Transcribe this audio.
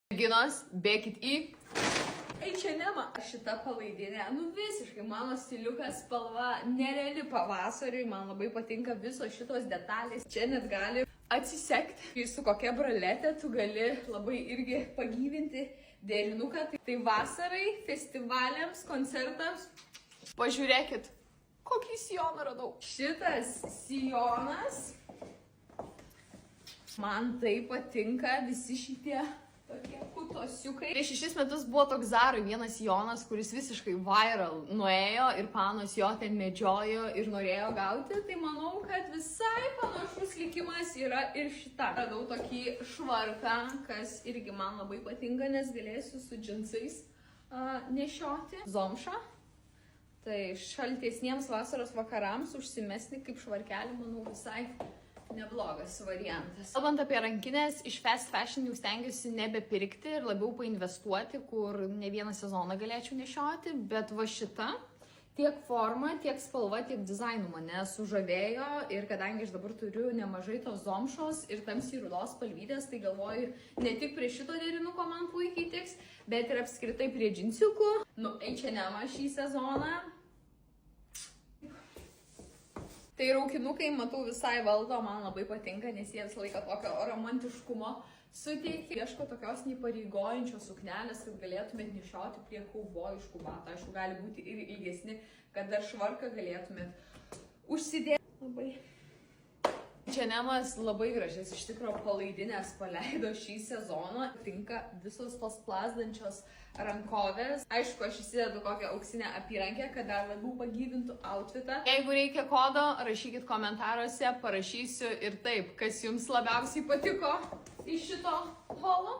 Merginos, bėkit į H&M. Šita palaidinė, visiškai mano stiliukas, spalva, nereali pavasariui, man labai patinka visos šitos detalės. Čia net gali atsisekti, su kokia braletė tu gali labai irgi pagyvinti dėlinuką. Tai vasarai, festivaliams, koncertams. Pažiūrėkit, kokį sijoną radau. Šitas sijonas, man tai patinka, visi šitie tokie kutosiukai. Prieš 6 metus buvo toks Zarui vienas sijonas, kuris visiškai viral nuėjo ir panos jo ten medžiojo ir norėjo gauti. Tai manau, kad visai panašus likimas yra ir šita. Radau tokį švarką, kas irgi man labai patinka, nes galėsiu su džinsais nešioti. Zomša. Tai šaltesniems vasaros vakarams užsimesti kaip švarkelį, manau, visai neblogas variantas. Kalbant apie rankinės, iš fast fashion jau stengiuosi nebepirkti ir labiau painvestuoti, kur ne vieną sezoną galėčiau nešioti, bet va šita tiek forma, tiek spalva, tiek dizainu mane sužavėjo ir kadangi aš dabar turiu nemažai tos zomšos ir tamsiai rudos spalvytės, tai galvoju, ne tik prie šito derinuko man puikiai tiks, bet ir apskritai prie džinsiukų. H&M šį sezoną. Tai raukinukai, matau, visai valdo, man labai patinka, nes jie visą laiką tokio romantiškumo suteikia. Ieško tokios neįpareigojančios suknelės, kad galėtumėt nešioti prie kaubojiškų batų. Aišku, gali būti ir ilgesni, kad dar švarką galėtumėt užsidėti. Labai. H&M'as labai gražias iš tikrųjų palaidinės paleido šį sezoną. Tinka visos tos plazdančios rankovės. Aišku, aš įsidedu kokią auksinę apyrankę, kad dar labiau pagyvintų outfitą. Jeigu reikia kodo, rašykit komentaruose, parašysiu ir taip, kas jums labiausiai patiko iš šito holo.